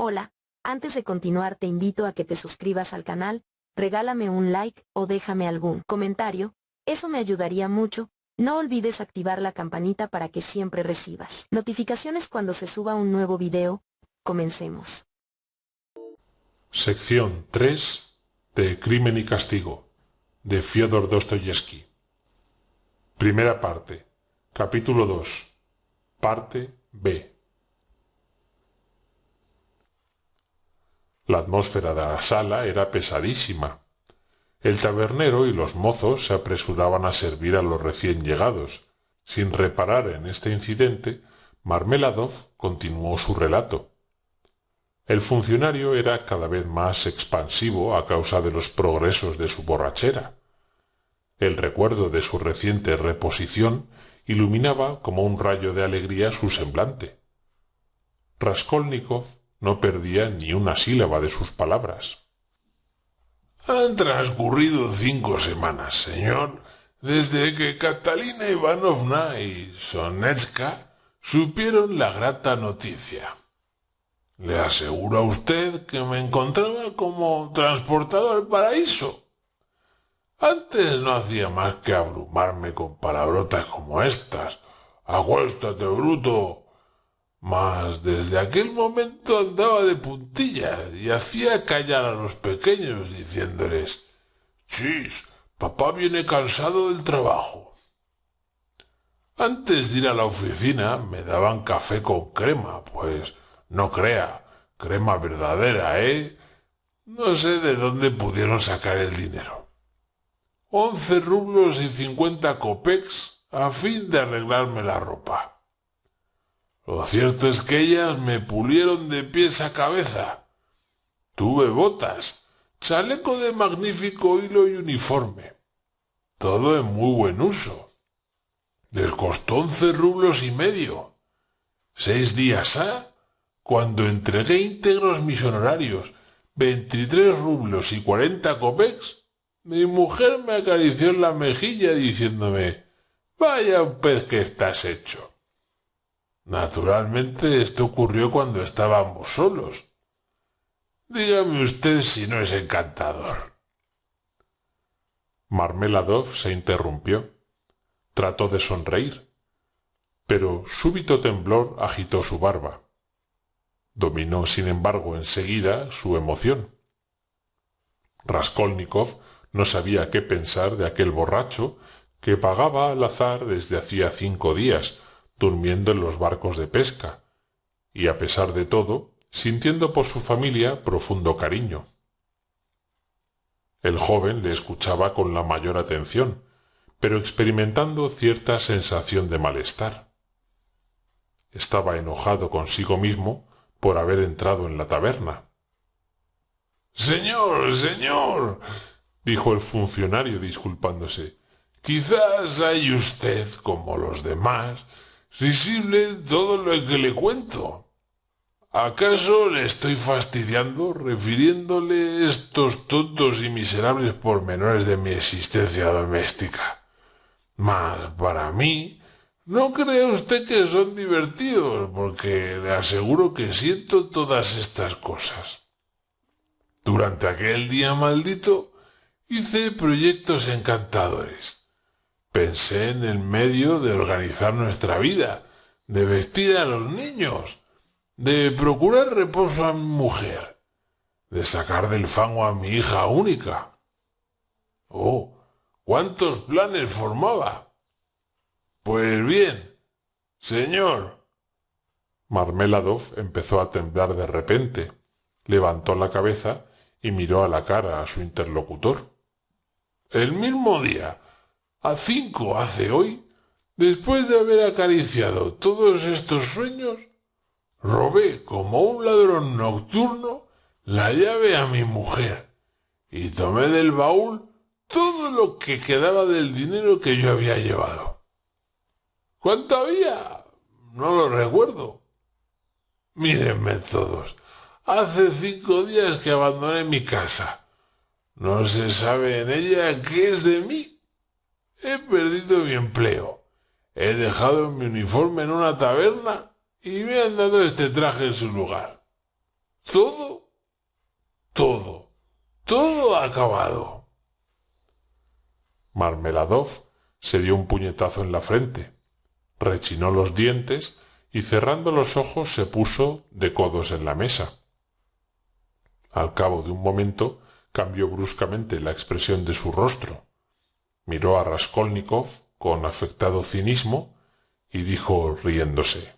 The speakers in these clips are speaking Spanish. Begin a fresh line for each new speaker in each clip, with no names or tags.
Hola, antes de continuar te invito a que te suscribas al canal, regálame un like o déjame algún comentario, eso me ayudaría mucho. No olvides activar la campanita para que siempre recibas notificaciones cuando se suba un nuevo video. Comencemos.
Sección 3 de Crimen y Castigo, de Fyodor Dostoyevsky. Primera parte. Capítulo 2. Parte B. La atmósfera de la sala era pesadísima. El tabernero y los mozos se apresuraban a servir a los recién llegados. Sin reparar en este incidente, Marmeladov continuó su relato. El funcionario era cada vez más expansivo a causa de los progresos de su borrachera. El recuerdo de su reciente reposición iluminaba como un rayo de alegría su semblante. Raskolnikov no perdía ni una sílaba de sus palabras.
Han transcurrido 5 semanas, señor, desde que Catalina Ivanovna y Sonetska supieron la grata noticia. Le aseguro a usted que me encontraba como transportado al paraíso. Antes no hacía más que abrumarme con palabrotas como estas. «Acuéstate, bruto». Mas desde aquel momento andaba de puntillas y hacía callar a los pequeños diciéndoles: «Chis, papá viene cansado del trabajo». Antes de ir a la oficina me daban café con crema, pues no crea, crema verdadera, ¿eh? No sé de dónde pudieron sacar el dinero. 11 rublos y 50 kopecks a fin de arreglarme la ropa. Lo cierto es que ellas me pulieron de pies a cabeza. Tuve botas, chaleco de magnífico hilo y uniforme. Todo en muy buen uso. Les costó 11 rublos y medio. 6 días cuando entregué íntegros mis honorarios, 23 rublos y 40 kopecks, mi mujer me acarició en la mejilla diciéndome: «Vaya un pez que estás hecho». Naturalmente esto ocurrió cuando estábamos solos. Dígame usted si no es encantador.
Marmeladov se interrumpió. Trató de sonreír, pero súbito temblor agitó su barba. Dominó, sin embargo, enseguida su emoción. Raskolnikov no sabía qué pensar de aquel borracho que pagaba al azar desde hacía 5 días, durmiendo en los barcos de pesca, y a pesar de todo, sintiendo por su familia profundo cariño. El joven le escuchaba con la mayor atención, pero experimentando cierta sensación de malestar. Estaba enojado consigo mismo por haber entrado en la taberna.
«Señor, señor», dijo el funcionario disculpándose, «quizás hay usted, como los demás, risible todo lo que le cuento. ¿Acaso le estoy fastidiando refiriéndole estos tontos y miserables pormenores de mi existencia doméstica? Mas para mí, no cree usted que son divertidos, porque le aseguro que siento todas estas cosas. Durante aquel día maldito hice proyectos encantadores. Pensé en el medio de organizar nuestra vida, de vestir a los niños, de procurar reposo a mi mujer, de sacar del fango a mi hija única. ¡Oh, cuántos planes formaba! Pues bien, señor.
Marmeladov empezó a temblar de repente, levantó la cabeza y miró a la cara a su interlocutor.
El mismo día, a 5 hace hoy, después de haber acariciado todos estos sueños, robé como un ladrón nocturno la llave a mi mujer y tomé del baúl todo lo que quedaba del dinero que yo había llevado. ¿Cuánto había? No lo recuerdo. Mírenme todos. Hace 5 días que abandoné mi casa. No se sabe en ella qué es de mí. He perdido mi empleo. He dejado mi uniforme en una taberna y me han dado este traje en su lugar. todo, todo, todo acabado.
Marmeladov se dio un puñetazo en la frente, rechinó los dientes y cerrando los ojos se puso de codos en la mesa. Al cabo de un momento cambió bruscamente la expresión de su rostro, miró a Raskolnikov con afectado cinismo y dijo riéndose: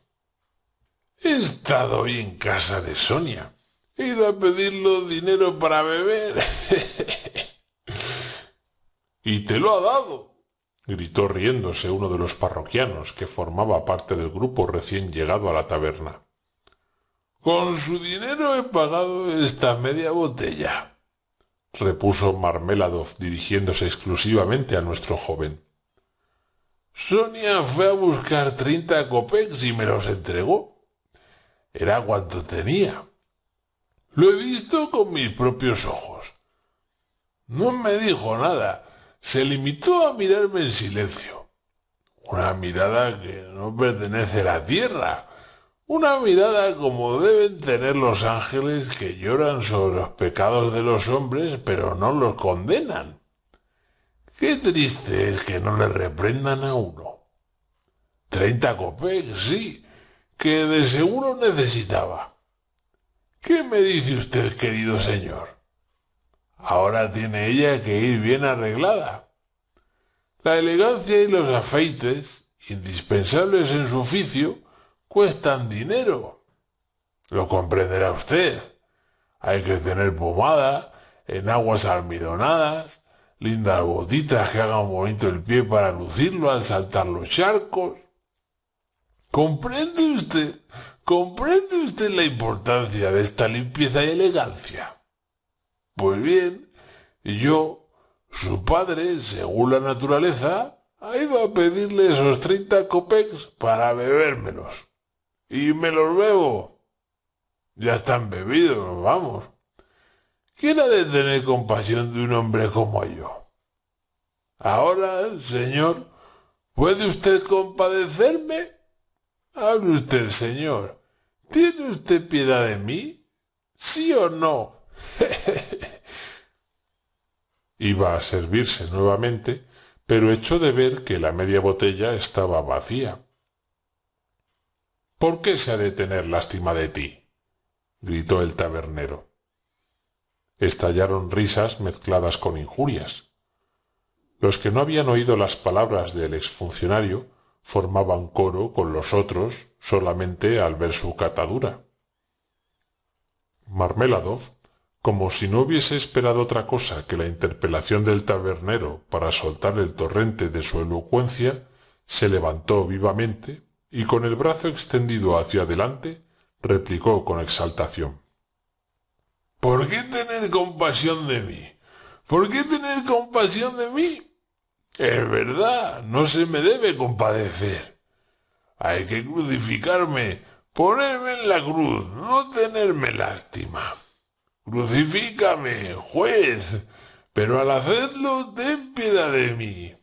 He estado hoy en casa de Sonia. He ido a pedirle dinero para beber.
—¿Y te lo ha dado? —gritó riéndose uno de los parroquianos que formaba parte del grupo recién llegado a la taberna.
—Con su dinero he pagado esta media botella
—repuso Marmeladov dirigiéndose exclusivamente a nuestro joven.
Sonia fue a buscar 30 kopecks y me los entregó. Era cuanto tenía. Lo he visto con mis propios ojos. No me dijo nada. Se limitó a mirarme en silencio. Una mirada que no pertenece a la tierra. Una mirada como deben tener los ángeles que lloran sobre los pecados de los hombres pero no los condenan. Qué triste es que no le reprendan a uno. 30 kopecks, sí, que de seguro necesitaba. ¿Qué me dice usted, querido señor? Ahora tiene ella que ir bien arreglada. La elegancia y los afeites, indispensables en su oficio, cuestan dinero. Lo comprenderá usted. Hay que tener pomada, enaguas almidonadas, lindas botitas que hagan bonito el pie para lucirlo al saltar los charcos. ¿Comprende usted la importancia de esta limpieza y elegancia? Pues bien, yo, su padre, según la naturaleza, ha ido a pedirle esos 30 kopecks para bebérmelos. Y me los bebo. Ya están bebidos, vamos. ¿Quién ha de tener compasión de un hombre como yo? Ahora, señor, ¿puede usted compadecerme? Hable usted, señor. ¿Tiene usted piedad de mí? ¿Sí o no?
Iba a servirse nuevamente, pero echó de ver que la media botella estaba vacía. —¿Por qué se ha de tener lástima de ti? —gritó el tabernero. Estallaron risas mezcladas con injurias. Los que no habían oído las palabras del exfuncionario formaban coro con los otros solamente al ver su catadura. Marmeladov, como si no hubiese esperado otra cosa que la interpelación del tabernero para soltar el torrente de su elocuencia, se levantó vivamente y con el brazo extendido hacia adelante replicó con exaltación:
¿Por qué tener compasión de mí? ¿Por qué tener compasión de mí? Es verdad, no se me debe compadecer. Hay que crucificarme, ponerme en la cruz, no tenerme lástima. Crucifícame, juez, pero al hacerlo ten piedad de mí.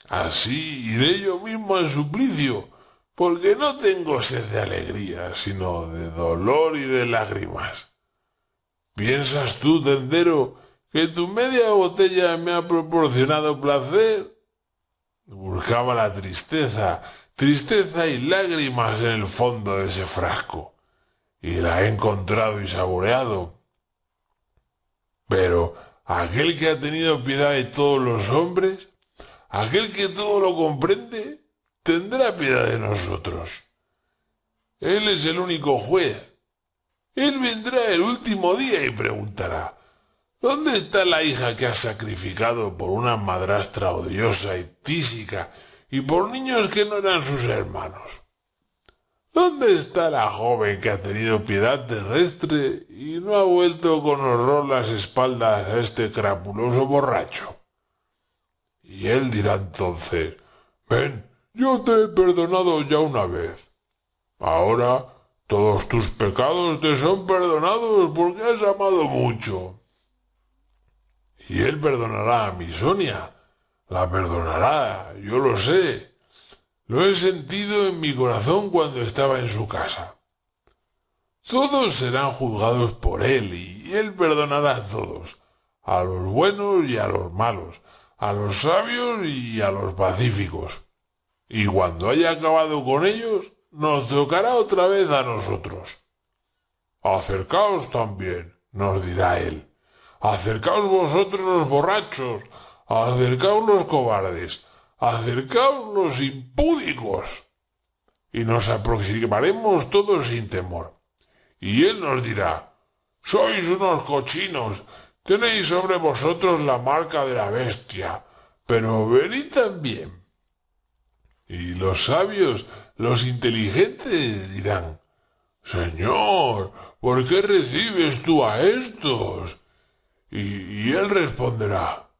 Así iré yo mismo al suplicio, porque no tengo sed de alegría, sino de dolor y de lágrimas. ¿Piensas tú, tendero, que tu media botella me ha proporcionado placer? Buscaba la tristeza y lágrimas en el fondo de ese frasco, y la he encontrado y saboreado. Pero aquel que ha tenido piedad de todos los hombres, aquel que todo lo comprende, tendrá piedad de nosotros. Él es el único juez. Él vendrá el último día y preguntará: ¿dónde está la hija que has sacrificado por una madrastra odiosa y tísica y por niños que no eran sus hermanos? ¿Dónde está la joven que ha tenido piedad terrestre y no ha vuelto con horror las espaldas a este crapuloso borracho? Y él dirá entonces: ven, yo te he perdonado ya una vez. Ahora todos tus pecados te son perdonados porque has amado mucho. Y él perdonará a mi Sonia. La perdonará, yo lo sé. Lo he sentido en mi corazón cuando estaba en su casa. Todos serán juzgados por él, y él perdonará a todos, a los buenos y a los malos, a los sabios y a los pacíficos. Y cuando haya acabado con ellos, nos tocará otra vez a nosotros. Acercaos también, nos dirá él. Acercaos vosotros los borrachos, acercaos los cobardes, acercaos los impúdicos. Y nos aproximaremos todos sin temor. Y él nos dirá, sois unos cochinos, tenéis sobre vosotros la marca de la bestia, pero venid también. Y los sabios, los inteligentes dirán, Señor, ¿por qué recibes tú a estos? Y él responderá,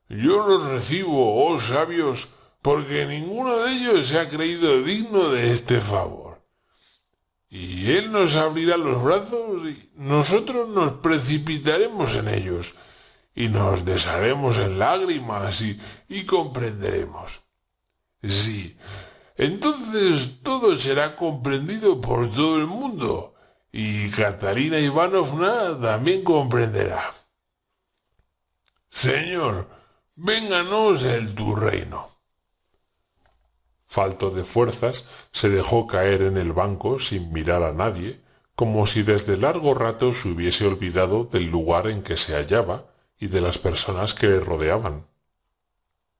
yo los recibo, oh sabios, porque ninguno de ellos se ha creído digno de este favor. Y él nos abrirá los brazos y nosotros nos precipitaremos en ellos, y nos desharemos en lágrimas y comprenderemos. Sí, entonces todo será comprendido por todo el mundo, y Catalina Ivanovna también comprenderá. Señor, vénganos tu reino.
Falto de fuerzas, se dejó caer en el banco sin mirar a nadie, como si desde largo rato se hubiese olvidado del lugar en que se hallaba y de las personas que le rodeaban.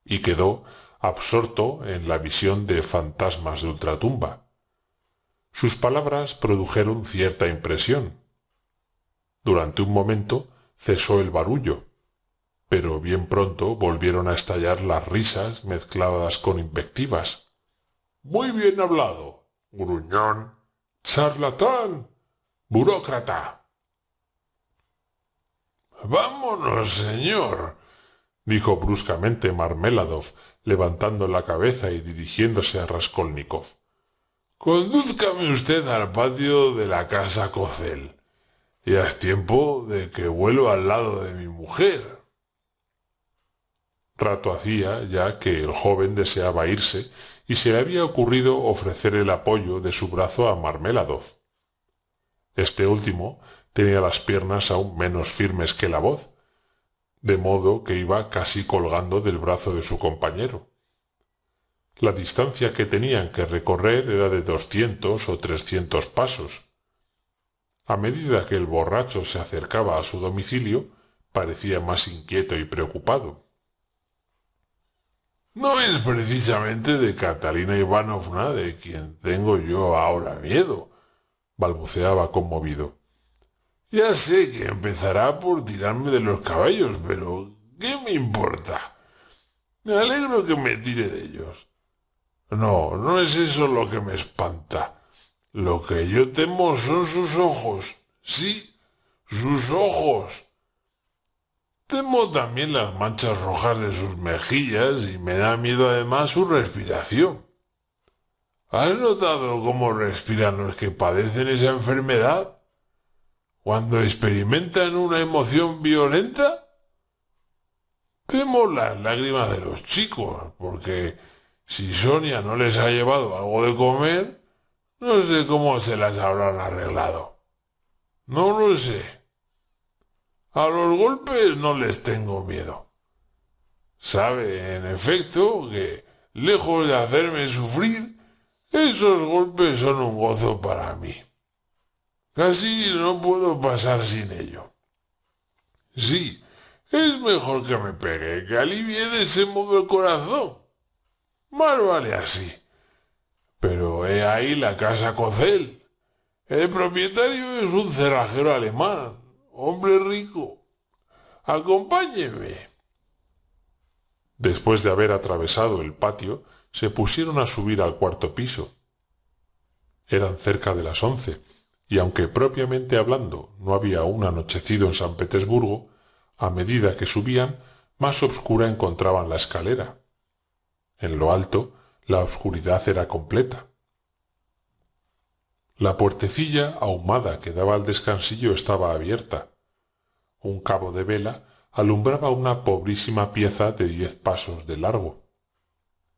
Y quedó absorto en la visión de fantasmas de ultratumba. Sus palabras produjeron cierta impresión. Durante un momento cesó el barullo, pero bien pronto volvieron a estallar las risas mezcladas con invectivas.
Muy bien hablado, gruñón, charlatán, burócrata. Vámonos, señor,
dijo bruscamente Marmeladov, levantando la cabeza y dirigiéndose a Raskolnikov.
Condúzcame usted al patio de la casa Kozel. Ya es tiempo de que vuelva al lado de mi mujer.
Rato hacía ya que el joven deseaba irse y se le había ocurrido ofrecer el apoyo de su brazo a Marmeladov. Este último tenía las piernas aún menos firmes que la voz, de modo que iba casi colgando del brazo de su compañero. La distancia que tenían que recorrer era de 200 o 300 pasos. A medida que el borracho se acercaba a su domicilio, parecía más inquieto y preocupado.
No es precisamente de Catalina Ivanovna de quien tengo yo ahora miedo,
balbuceaba conmovido.
Ya sé que empezará por tirarme de los cabellos, pero ¿qué me importa? Me alegro que me tire de ellos. No, no es eso lo que me espanta. Lo que yo temo son sus ojos. Sí, sus ojos. Temo también las manchas rojas de sus mejillas y me da miedo además su respiración. ¿Has notado cómo respiran los que padecen esa enfermedad? Cuando experimentan una emoción violenta, temo las lágrimas de los chicos, porque si Sonia no les ha llevado algo de comer, no sé cómo se las habrán arreglado. No lo sé. A los golpes no les tengo miedo. Sabe, en efecto, que, lejos de hacerme sufrir, esos golpes son un gozo para mí. Casi no puedo pasar sin ello. Sí, es mejor que me pegue, que alivie de ese modo el corazón. Más vale así. Pero he ahí la casa Kozel. El propietario es un cerrajero alemán, hombre rico. Acompáñeme.
Después de haber atravesado el patio, se pusieron a subir al cuarto piso. Eran cerca de las 11, y aunque propiamente hablando no había aún anochecido en San Petersburgo, a medida que subían, más oscura encontraban la escalera. En lo alto, la oscuridad era completa. La puertecilla ahumada que daba al descansillo estaba abierta. Un cabo de vela alumbraba una pobrísima pieza de 10 pasos de largo.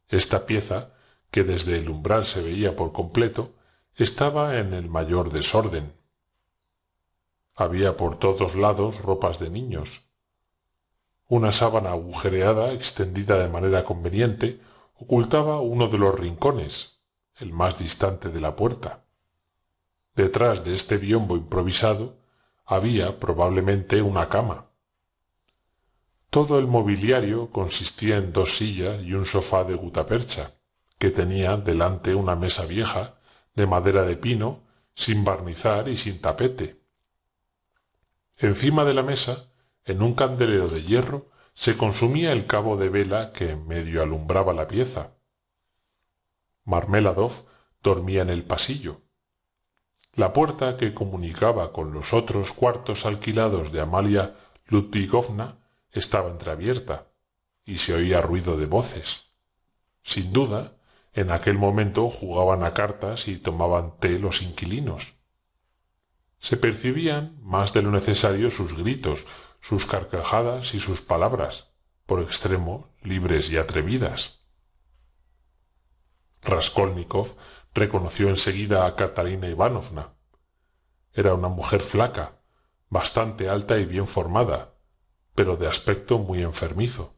Esta pieza, que desde el umbral se veía por completo, estaba en el mayor desorden. Había por todos lados ropas de niños. Una sábana agujereada, extendida de manera conveniente, ocultaba uno de los rincones, el más distante de la puerta. Detrás de este biombo improvisado había probablemente una cama. Todo el mobiliario consistía en 2 sillas y un sofá de gutapercha, que tenía delante una mesa vieja, de madera de pino, sin barnizar y sin tapete. Encima de la mesa, en un candelero de hierro, se consumía el cabo de vela que medio alumbraba la pieza. Marmeladov dormía en el pasillo. La puerta que comunicaba con los otros cuartos alquilados de Amalia Ludvigovna estaba entreabierta, y se oía ruido de voces. Sin duda, en aquel momento jugaban a cartas y tomaban té los inquilinos. Se percibían más de lo necesario sus gritos, sus carcajadas y sus palabras, por extremo libres y atrevidas. Raskolnikov reconoció enseguida a Katarina Ivanovna. Era una mujer flaca, bastante alta y bien formada, pero de aspecto muy enfermizo.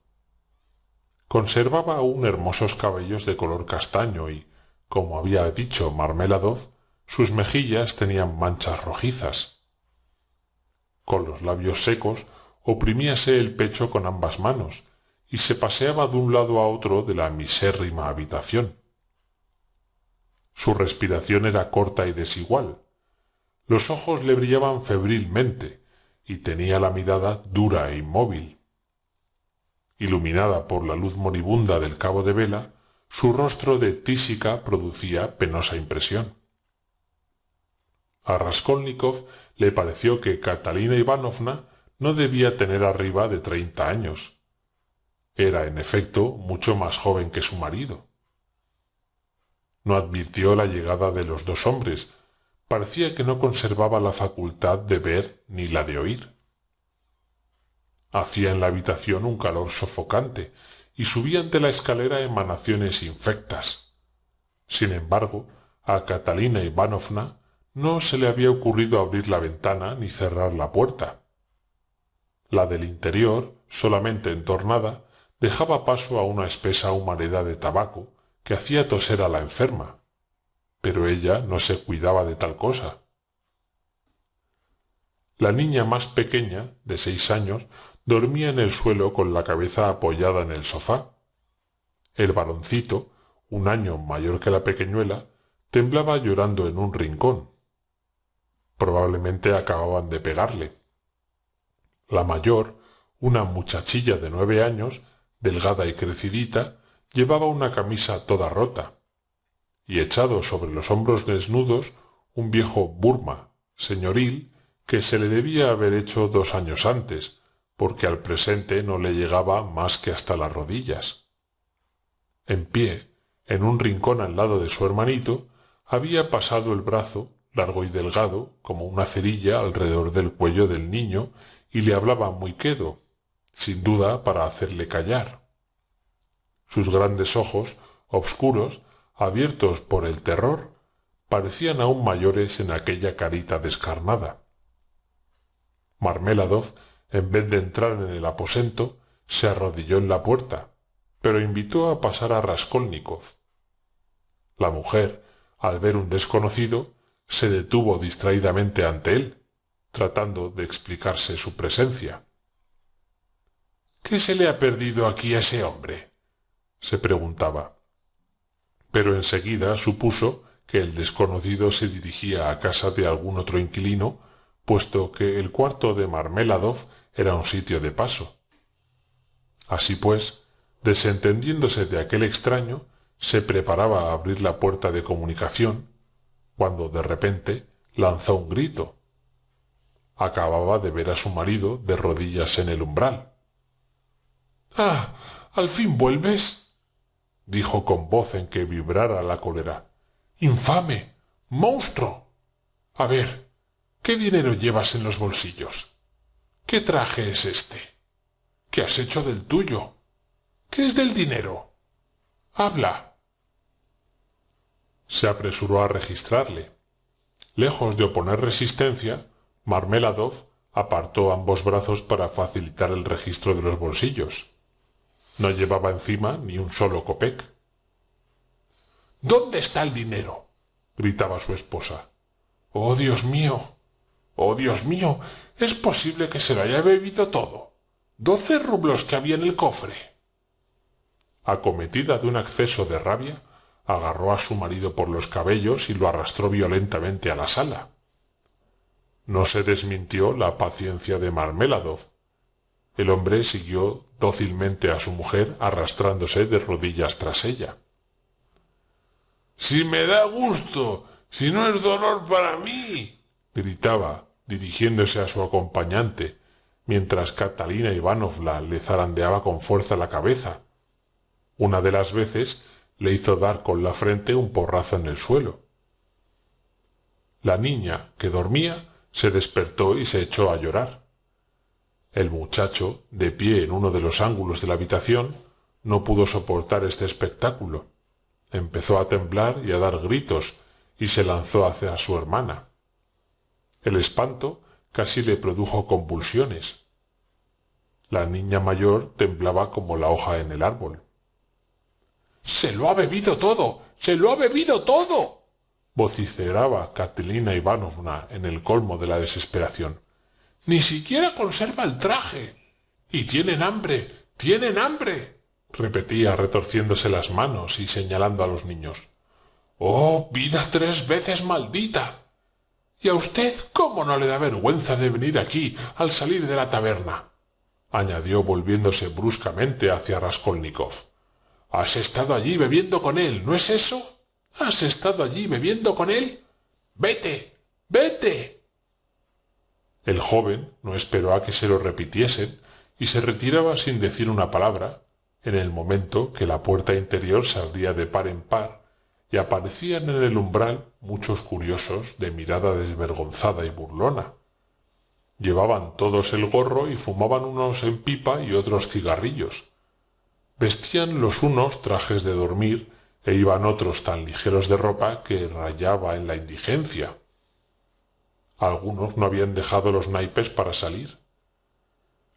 Conservaba aún hermosos cabellos de color castaño y, como había dicho Marmeladov, sus mejillas tenían manchas rojizas. Con los labios secos oprimíase el pecho con ambas manos y se paseaba de un lado a otro de la misérrima habitación. Su respiración era corta y desigual. Los ojos le brillaban febrilmente y tenía la mirada dura e inmóvil. Iluminada por la luz moribunda del cabo de vela, su rostro de tísica producía penosa impresión. A Raskolnikov le pareció que Katarina Ivanovna no debía tener arriba de 30 años. Era, en efecto, mucho más joven que su marido. No advirtió la llegada de los 2 hombres. Parecía que no conservaba la facultad de ver ni la de oír. Hacía en la habitación un calor sofocante y subían de la escalera emanaciones infectas. Sin embargo, a Katarina Ivanovna no se le había ocurrido abrir la ventana ni cerrar la puerta. La del interior, solamente entornada, dejaba paso a una espesa humareda de tabaco que hacía toser a la enferma, pero ella no se cuidaba de tal cosa. La niña más pequeña, de 6 años, dormía en el suelo con la cabeza apoyada en el sofá. El varoncito, 1 año mayor que la pequeñuela, temblaba llorando en un rincón. Probablemente acababan de pegarle. La mayor, una muchachilla de 9 años, delgada y crecidita, llevaba una camisa toda rota, y echado sobre los hombros desnudos un viejo burma, señoril, que se le debía haber hecho 2 años antes, porque al presente no le llegaba más que hasta las rodillas. En pie, en un rincón al lado de su hermanito, había pasado el brazo, largo y delgado, como una cerilla alrededor del cuello del niño, y le hablaba muy quedo, sin duda para hacerle callar. Sus grandes ojos, obscuros, abiertos por el terror, parecían aún mayores en aquella carita descarnada. Marmeladov, en vez de entrar en el aposento, se arrodilló en la puerta, pero invitó a pasar a Raskolnikov. La mujer, al ver un desconocido, se detuvo distraídamente ante él, tratando de explicarse su presencia. «¿Qué se le ha perdido aquí a ese hombre?», se preguntaba. Pero enseguida supuso que el desconocido se dirigía a casa de algún otro inquilino, puesto que el cuarto de Marmeladov era un sitio de paso. Así pues, desentendiéndose de aquel extraño, se preparaba a abrir la puerta de comunicación, cuando de repente lanzó un grito. Acababa de ver a su marido de rodillas en el umbral. «¡Ah! ¿Al fin vuelves?», dijo con voz en que vibrara la cólera. «¡Infame! ¡Monstruo! A ver, ¿qué dinero llevas en los bolsillos? ¿Qué traje es este? ¿Qué has hecho del tuyo? ¿Qué es del dinero? ¡Habla!». Se apresuró a registrarle. Lejos de oponer resistencia, Marmeladov apartó ambos brazos para facilitar el registro de los bolsillos. No llevaba encima ni un solo kopek.
—¿Dónde está el dinero?
—gritaba su esposa.
—¡Oh, Dios mío! ¡Oh, Dios mío! ¿Es posible que se lo haya bebido todo? 12 rublos que había en el cofre.
Acometida de un acceso de rabia, agarró a su marido por los cabellos y lo arrastró violentamente a la sala. No se desmintió la paciencia de Marmeladov. El hombre siguió dócilmente a su mujer arrastrándose de rodillas tras ella.
—¡Si me da gusto! ¡Si no es dolor para mí!
—gritaba, dirigiéndose a su acompañante, mientras Catalina Ivanovna le zarandeaba con fuerza la cabeza. Una de las veces le hizo dar con la frente un porrazo en el suelo. La niña, que dormía, se despertó y se echó a llorar. El muchacho, de pie en uno de los ángulos de la habitación, no pudo soportar este espectáculo. Empezó a temblar y a dar gritos, y se lanzó hacia su hermana. El espanto casi le produjo convulsiones. La niña mayor temblaba como la hoja en el árbol.
—¡Se lo ha bebido todo! ¡Se lo ha bebido todo!
—vociferaba Catalina Ivanovna en el colmo de la desesperación.
—Ni siquiera conserva el traje. —¡Y tienen hambre! ¡Tienen hambre!
—repetía retorciéndose las manos y señalando a los niños.
—¡Oh, vida 3 veces maldita! ¿Y a usted cómo no le da vergüenza de venir aquí al salir de la taberna?
—añadió volviéndose bruscamente hacia Raskolnikov.
—Has estado allí bebiendo con él, ¿no es eso? ¿Has estado allí bebiendo con él? ¡Vete! ¡Vete!
El joven no esperó a que se lo repitiesen y se retiraba sin decir una palabra, en el momento que la puerta interior se abría de par en par y aparecían en el umbral muchos curiosos de mirada desvergonzada y burlona. Llevaban todos el gorro y fumaban unos en pipa y otros cigarrillos. Vestían los unos trajes de dormir e iban otros tan ligeros de ropa que rayaba en la indigencia. Algunos no habían dejado los naipes para salir.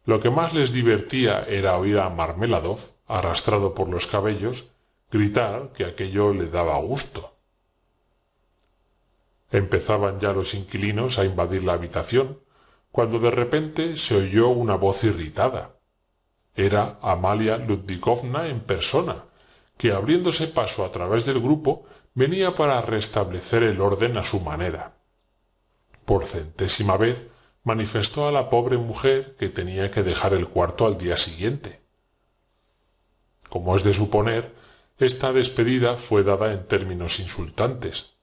Lo que más les divertía era oír a Marmeladov, arrastrado por los cabellos, gritar que aquello le daba gusto. Empezaban ya los inquilinos a invadir la habitación, cuando de repente se oyó una voz irritada. Era Amalia Ludvikovna en persona, que abriéndose paso a través del grupo venía para restablecer el orden a su manera. Por 100ª vez manifestó a la pobre mujer que tenía que dejar el cuarto al día siguiente. Como es de suponer, esta despedida fue dada en términos insultantes.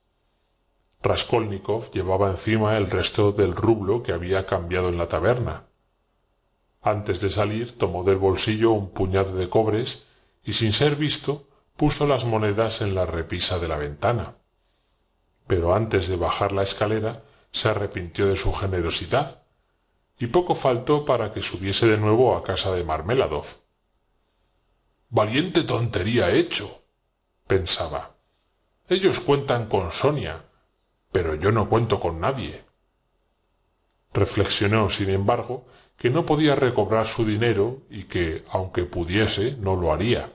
Raskolnikov llevaba encima el resto del rublo que había cambiado en la taberna. Antes de salir tomó del bolsillo un puñado de cobres y sin ser visto puso las monedas en la repisa de la ventana. Pero antes de bajar la escalera se arrepintió de su generosidad, y poco faltó para que subiese de nuevo a casa de Marmeladov.
«Valiente tontería he hecho»,
pensaba. «Ellos cuentan con Sonia, pero yo no cuento con nadie». Reflexionó, sin embargo, que no podía recobrar su dinero y que, aunque pudiese, no lo haría.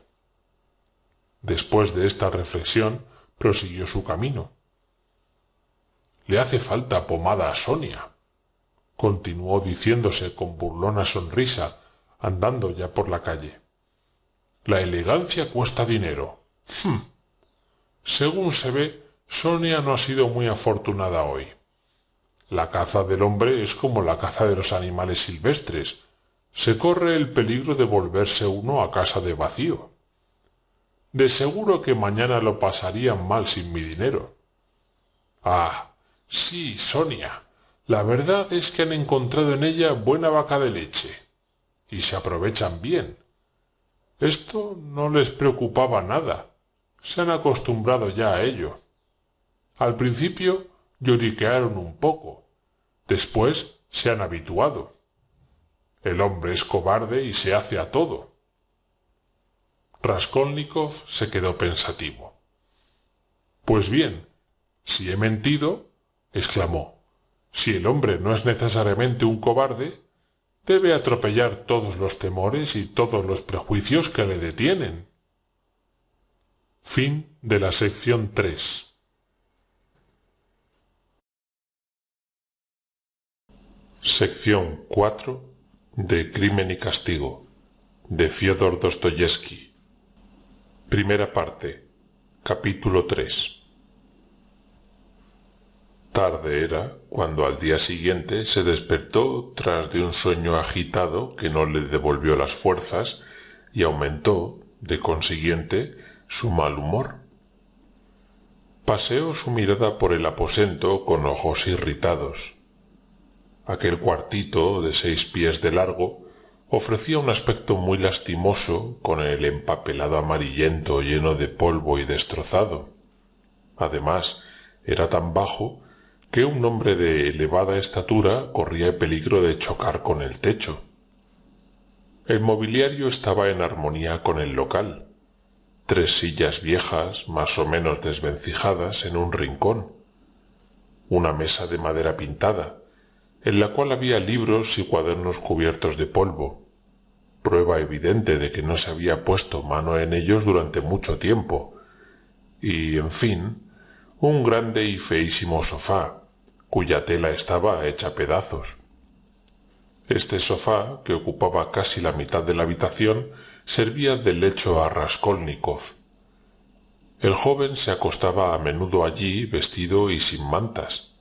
Después de esta reflexión, prosiguió su camino. «Le hace falta pomada a Sonia», continuó diciéndose con burlona sonrisa, andando ya por la calle. «La elegancia cuesta dinero. Según se ve, Sonia no ha sido muy afortunada hoy. La caza del hombre es como la caza de los animales silvestres. Se corre el peligro de volverse uno a casa de vacío. De seguro que mañana lo pasarían mal sin mi dinero. Ah, sí, Sonia. La verdad es que han encontrado en ella buena vaca de leche. Y se aprovechan bien. Esto no les preocupaba nada. Se han acostumbrado ya a ello. Al principio lloriquearon un poco. Después se han habituado. El hombre es cobarde y se hace a todo». Raskolnikov se quedó pensativo. «Pues bien, si he mentido», exclamó, Si el hombre no es necesariamente un cobarde, debe atropellar todos los temores y todos los prejuicios que le detienen. Fin de la sección 3. Sección 4 de Crimen y Castigo, de Fiódor Dostoyevski. Primera parte. Capítulo 3. Tarde era cuando al día siguiente se despertó tras de un sueño agitado que no le devolvió las fuerzas y aumentó, de consiguiente, su mal humor. Paseó su mirada por el aposento con ojos irritados. Aquel cuartito de 6 pies de largo ofrecía un aspecto muy lastimoso con el empapelado amarillento lleno de polvo y destrozado. Además, era tan bajo que un hombre de elevada estatura corría el peligro de chocar con el techo. El mobiliario estaba en armonía con el local. 3 sillas viejas, más o menos desvencijadas, en un rincón. Una mesa de madera pintada, en la cual había libros y cuadernos cubiertos de polvo, prueba evidente de que no se había puesto mano en ellos durante mucho tiempo, y, en fin, un grande y feísimo sofá, cuya tela estaba hecha pedazos. Este sofá, que ocupaba casi la mitad de la habitación, servía de lecho a Raskolnikov. El joven se acostaba a menudo allí vestido y sin mantas.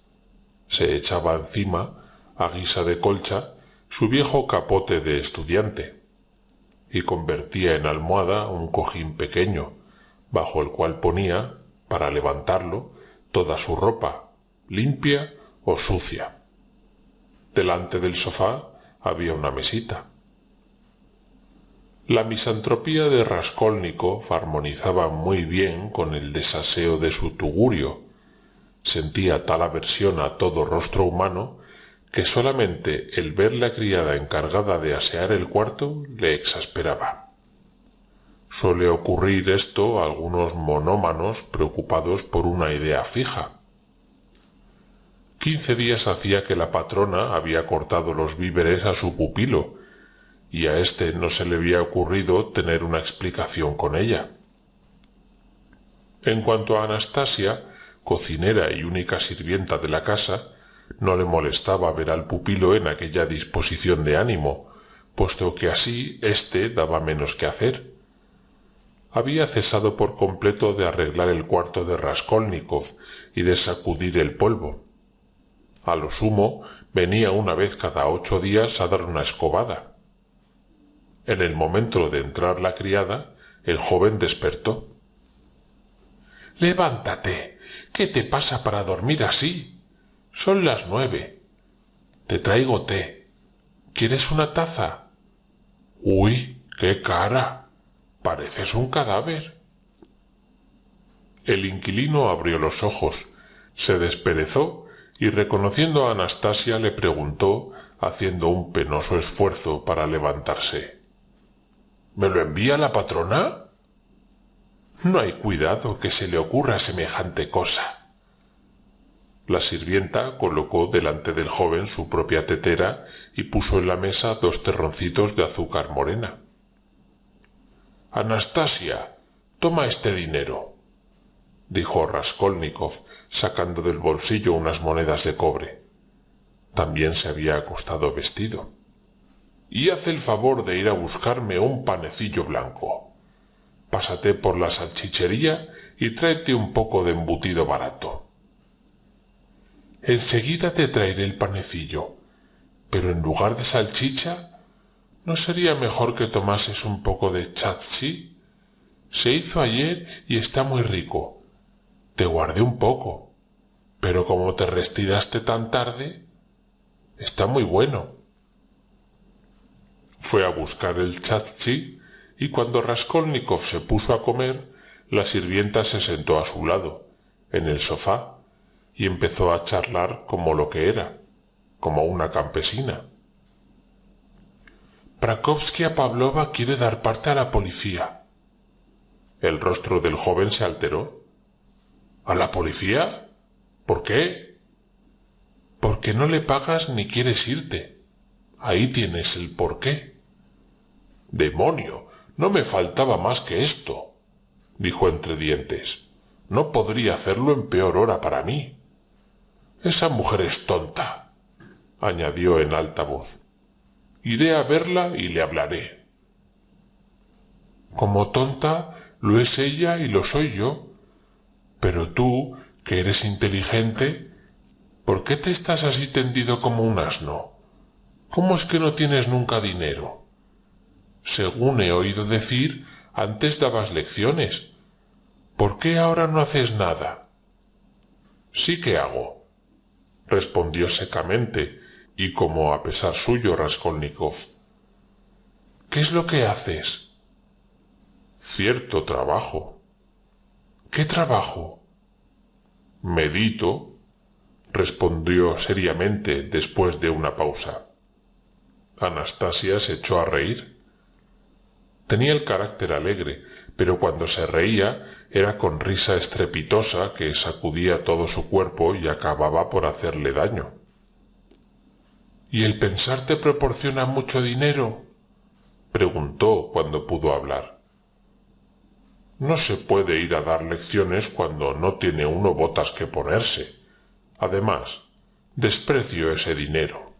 Se echaba encima, a guisa de colcha, su viejo capote de estudiante, y convertía en almohada un cojín pequeño, bajo el cual ponía, para levantarlo, toda su ropa, limpia o sucia. Delante del sofá había una mesita. La misantropía de Raskolnikov armonizaba muy bien con el desaseo de su tugurio. Sentía tal aversión a todo rostro humano que solamente el ver la criada encargada de asear el cuarto le exasperaba. Suele ocurrir esto a algunos monómanos preocupados por una idea fija. 15 días hacía que la patrona había cortado los víveres a su pupilo, y a éste no se le había ocurrido tener una explicación con ella. En cuanto a Anastasia, cocinera y única sirvienta de la casa, no le molestaba ver al pupilo en aquella disposición de ánimo, puesto que así éste daba menos que hacer. Había cesado por completo de arreglar el cuarto de Raskolnikov y de sacudir el polvo. A lo sumo, venía una vez cada 8 días a dar una escobada. En el momento de entrar la criada, el joven despertó. «Levántate. ¿Qué te pasa para dormir así? Son las 9. Te traigo té. ¿Quieres una taza?» «Uy, qué cara. Pareces un cadáver». El inquilino abrió los ojos, se desperezó y reconociendo a Anastasia le preguntó, haciendo un penoso esfuerzo para levantarse: «¿Me lo envía la patrona?» «No hay cuidado que se le ocurra semejante cosa». La sirvienta colocó delante del joven su propia tetera y puso en la mesa 2 terroncitos de azúcar morena. «Anastasia, toma este dinero», dijo Raskolnikov, sacando del bolsillo unas monedas de cobre. También se había acostado vestido. «Y haz el favor de ir a buscarme un panecillo blanco. Pásate por la salchichería y tráete un poco de embutido barato». «Enseguida te traeré el panecillo, pero en lugar de salchicha, ¿no sería mejor que tomases un poco de chatschi? Se hizo ayer y está muy rico. Te guardé un poco, pero como te retiraste tan tarde, está muy bueno». Fue a buscar el chatschi y cuando Raskolnikov se puso a comer, la sirvienta se sentó a su lado, en el sofá, y empezó a charlar como lo que era, como una campesina. «Prakovskia Pavlova quiere dar parte a la policía». El rostro del joven se alteró. «¿A la policía? ¿Por qué?»
Porque no le pagas ni quieres irte. Ahí tienes el porqué. Demonio, no me faltaba más que esto, dijo entre dientes. No podría hacerlo en peor hora para mí. Esa mujer es tonta, añadió en alta voz. Iré a verla y le hablaré. Como tonta, lo es ella y lo soy yo. Pero tú, que eres inteligente, ¿por qué te estás así tendido como un asno? ¿Cómo es que no tienes nunca dinero? Según he oído decir, antes dabas lecciones. ¿Por qué ahora no haces nada? Sí que hago, respondió secamente y como a pesar suyo Raskolnikov. ¿Qué es lo que haces? Cierto trabajo. ¿Qué trabajo? Medito, respondió seriamente después de una pausa. Anastasia se echó a reír. Tenía el carácter alegre, pero cuando se reía era con risa estrepitosa que sacudía todo su cuerpo y acababa por hacerle daño. ¿Y el pensar te proporciona mucho dinero? Preguntó cuando pudo hablar. No se puede ir a dar lecciones cuando no tiene uno botas que ponerse. Además, desprecio ese dinero.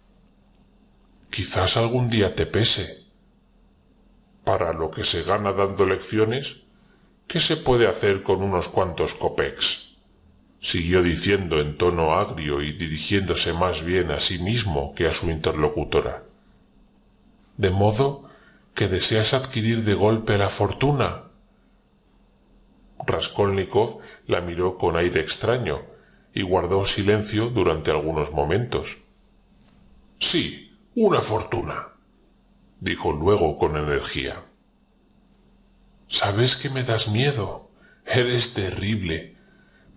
Quizás algún día te pese. Para lo que se gana dando lecciones, ¿qué se puede hacer con unos cuantos kopecks? Siguió diciendo en tono agrio y dirigiéndose más bien a sí mismo que a su interlocutora. ¿De modo que deseas adquirir de golpe la fortuna? Raskolnikov la miró con aire extraño y guardó silencio durante algunos momentos. Sí, una fortuna, dijo luego con energía. ¿Sabes que me das miedo? Eres terrible.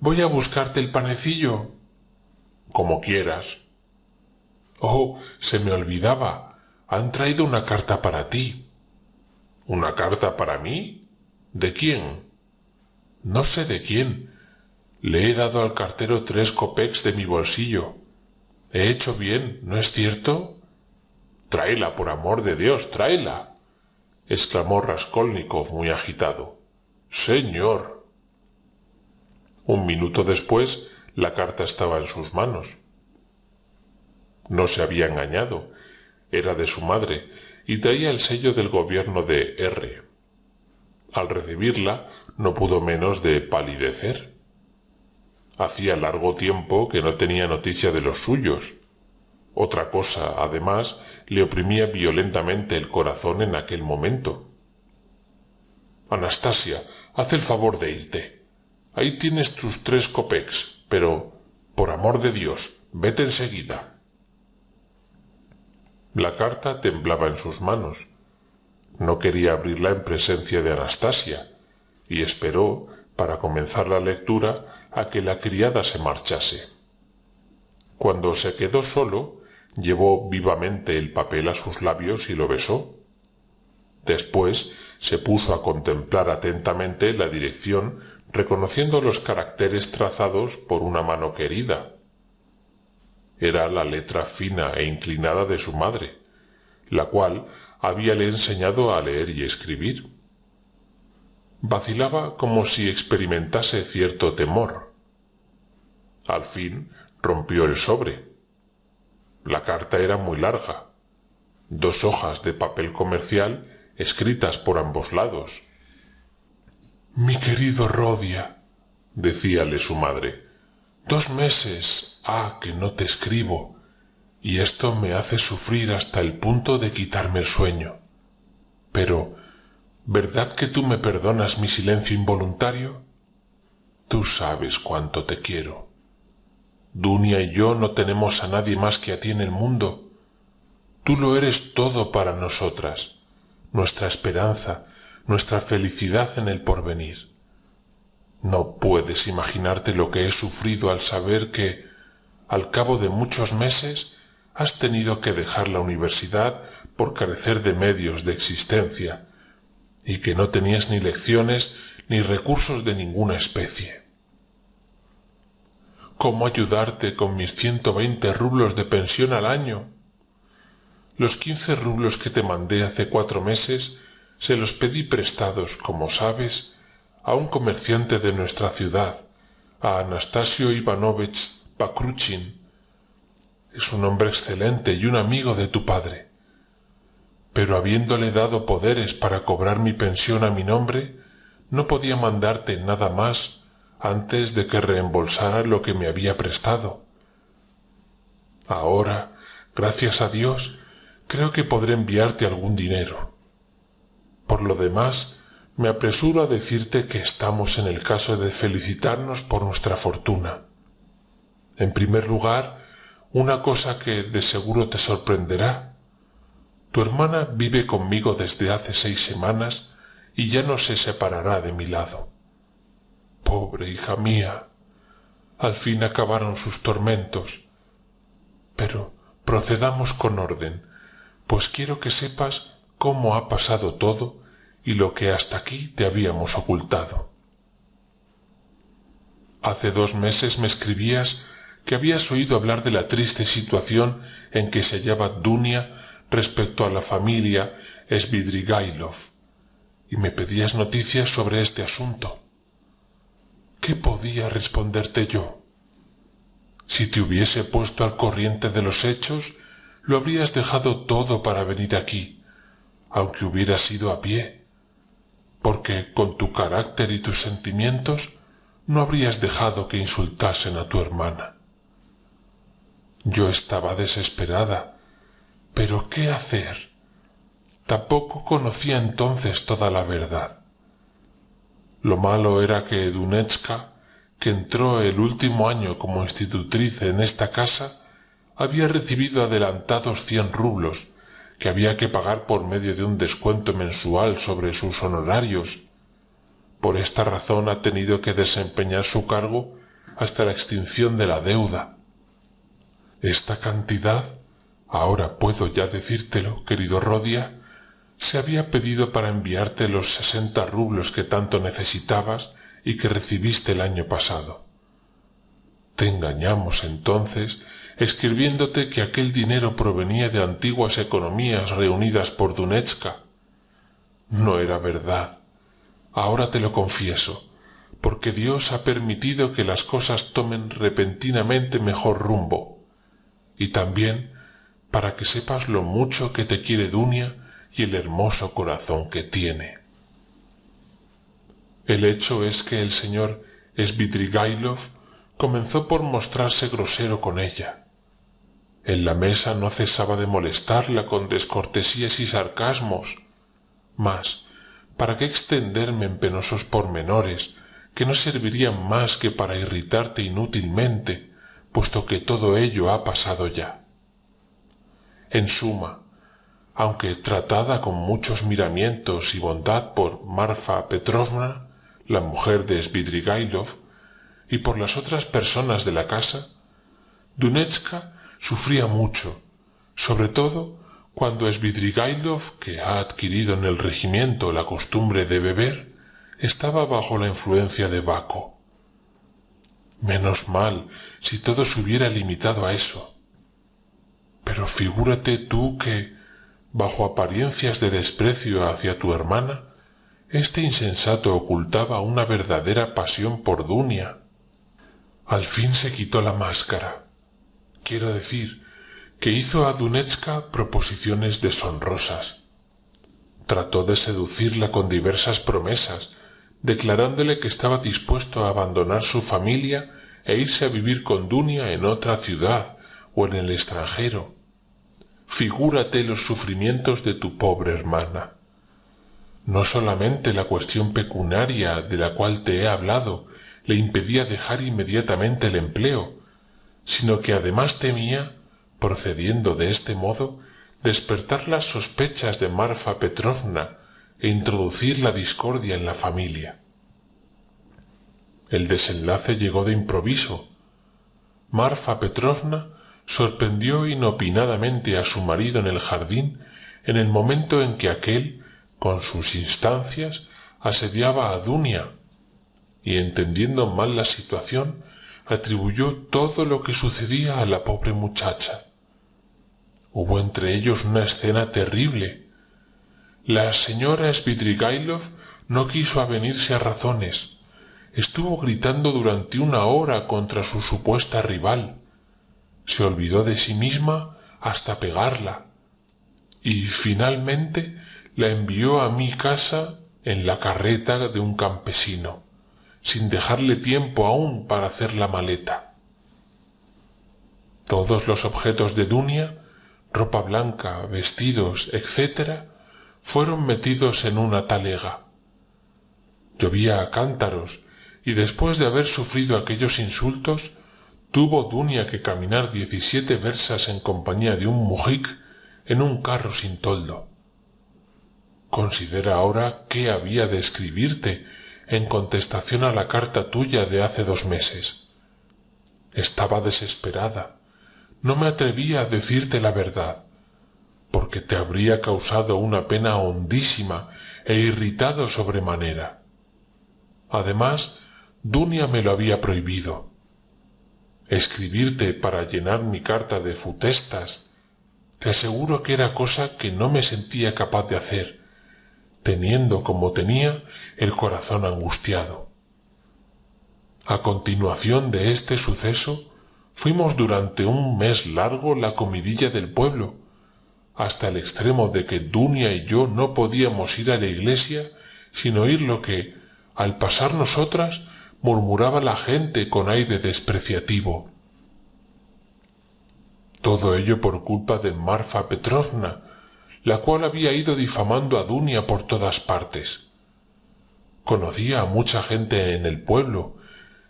Voy a buscarte el panecillo. Como quieras. Oh, se me olvidaba. Han traído una carta para ti. ¿Una carta para mí? ¿De quién? No sé de quién. Le he dado al cartero 3 kopecks de mi bolsillo. He hecho bien, ¿no es cierto? Tráela, por amor de Dios, tráela, exclamó Raskolnikov muy agitado. Señor. Un minuto después, la carta estaba en sus manos. No se había engañado. Era de su madre y traía el sello del gobierno de R. Al recibirla, no pudo menos de palidecer. Hacía largo tiempo que no tenía noticia de los suyos. Otra cosa, además, le oprimía violentamente el corazón en aquel momento. Anastasia, haz el favor de irte. Ahí tienes tus 3 kopecks, pero, por amor de Dios, vete enseguida. La carta temblaba en sus manos. No quería abrirla en presencia de Anastasia, y esperó, para comenzar la lectura, a que la criada se marchase. Cuando se quedó solo, llevó vivamente el papel a sus labios y lo besó. Después se puso a contemplar atentamente la dirección, reconociendo los caracteres trazados por una mano querida. Era la letra fina e inclinada de su madre, la cual habíale enseñado a leer y escribir. Vacilaba como si experimentase cierto temor. Al fin rompió el sobre. La carta era muy larga, 2 hojas de papel comercial escritas por ambos lados. Mi querido Rodia, decíale su madre, 2 meses que no te escribo, y esto me hace sufrir hasta el punto de quitarme el sueño. Pero, ¿verdad que tú me perdonas mi silencio involuntario? Tú sabes cuánto te quiero. Dunia y yo no tenemos a nadie más que a ti en el mundo. Tú lo eres todo para nosotras, nuestra esperanza, nuestra felicidad en el porvenir. No puedes imaginarte lo que he sufrido al saber que, al cabo de muchos meses, has tenido que dejar la universidad por carecer de medios de existencia, y que no tenías ni lecciones ni recursos de ninguna especie. cómo ayudarte con mis 120 rublos de pensión al año. Los 15 rublos que te mandé hace 4 meses se los pedí prestados, como sabes, a un comerciante de nuestra ciudad, a Anastasio Ivanovich Bakruchin. Es un hombre excelente y un amigo de tu padre. Pero habiéndole dado poderes para cobrar mi pensión a mi nombre, no podía mandarte nada más antes de que reembolsara lo que me había prestado. Ahora, gracias a Dios, creo que podré enviarte algún dinero. Por lo demás, me apresuro a decirte que estamos en el caso de felicitarnos por nuestra fortuna. En primer lugar, una cosa que de seguro te sorprenderá. Tu hermana vive conmigo desde hace 6 semanas y ya no se separará de mi lado. Pobre hija mía, al fin acabaron sus tormentos. Pero procedamos con orden, pues quiero que sepas cómo ha pasado todo y lo que hasta aquí te habíamos ocultado. Hace 2 meses me escribías que habías oído hablar de la triste situación en que se hallaba Dunia respecto a la familia Svidrigailov, y me pedías noticias sobre este asunto. ¿Qué podía responderte yo? Si te hubiese puesto al corriente de los hechos, lo habrías dejado todo para venir aquí, aunque hubieras ido a pie, porque con tu carácter y tus sentimientos no habrías dejado que insultasen a tu hermana. Yo estaba desesperada, pero ¿qué hacer? Tampoco conocía entonces toda la verdad. Lo malo era que Dunetska, que entró el último año como institutriz en esta casa, había recibido adelantados 100 rublos, que había que pagar por medio de un descuento mensual sobre sus honorarios. Por esta razón ha tenido que desempeñar su cargo hasta la extinción de la deuda. Esta cantidad, ahora puedo ya decírtelo, querido Rodia, se había pedido para enviarte los 60 rublos que tanto necesitabas y que recibiste el año pasado. Te engañamos entonces, escribiéndote que aquel dinero provenía de antiguas economías reunidas por Dunetska. No era verdad. Ahora te lo confieso, porque Dios ha permitido que las cosas tomen repentinamente mejor rumbo, y también para que sepas lo mucho que te quiere Dunia y el hermoso corazón que tiene. El hecho es que el señor Svidrigailov comenzó por mostrarse grosero con ella. En la mesa no cesaba de molestarla con descortesías y sarcasmos. Mas, ¿para qué extenderme en penosos pormenores que no servirían más que para irritarte inútilmente, puesto que todo ello ha pasado ya? En suma, aunque tratada con muchos miramientos y bondad por Marfa Petrovna, la mujer de Svidrigailov, y por las otras personas de la casa, Dunetska sufría mucho, sobre todo cuando Svidrigailov, que ha adquirido en el regimiento la costumbre de beber, estaba bajo la influencia de Baco. Menos mal si todo se hubiera limitado a eso. Pero figúrate tú que, bajo apariencias de desprecio hacia tu hermana, este insensato ocultaba una verdadera pasión por Dunia. Al fin se quitó la máscara. Quiero decir, que hizo a Dunetska proposiciones deshonrosas. Trató de seducirla con diversas promesas, declarándole que estaba dispuesto a abandonar su familia e irse a vivir con Dunia en otra ciudad o en el extranjero. Figúrate los sufrimientos de tu pobre hermana. No solamente la cuestión pecuniaria de la cual te he hablado le impedía dejar inmediatamente el empleo, sino que además temía, procediendo de este modo, despertar las sospechas de Marfa Petrovna e introducir la discordia en la familia. El desenlace llegó de improviso. Marfa Petrovna sorprendió inopinadamente a su marido en el jardín en el momento en que aquél, con sus instancias, asediaba a Dunia, y entendiendo mal la situación,
atribuyó todo lo que sucedía a la pobre muchacha. Hubo entre ellos una escena terrible. La señora Svidrigailov no quiso avenirse a razones. Estuvo gritando durante 1 hora contra su supuesta rival. Se olvidó de sí misma hasta pegarla. Y finalmente la envió a mi casa en la carreta de un campesino, sin dejarle tiempo aún para hacer la maleta. Todos los objetos de Dunia, ropa blanca, vestidos, etc., fueron metidos en una talega. Llovía a cántaros, y después de haber sufrido aquellos insultos, tuvo Dunia que caminar 17 versas en compañía de un mujik en un carro sin toldo. Considera ahora qué había de escribirte en contestación a la carta tuya de hace 2 meses. Estaba desesperada. No me atrevía a decirte la verdad, porque te habría causado una pena hondísima e irritado sobremanera. Además, Dunia me lo había prohibido. Escribirte para llenar mi carta de futestas, te aseguro que era cosa que no me sentía capaz de hacer, teniendo como tenía el corazón angustiado. A continuación de este suceso, fuimos durante 1 mes largo la comidilla del pueblo, hasta el extremo de que Dunia y yo no podíamos ir a la iglesia sin oír lo que, al pasar nosotras, murmuraba la gente con aire despreciativo. Todo ello por culpa de Marfa Petrovna, la cual había ido difamando a Dunia por todas partes. Conocía a mucha gente en el pueblo,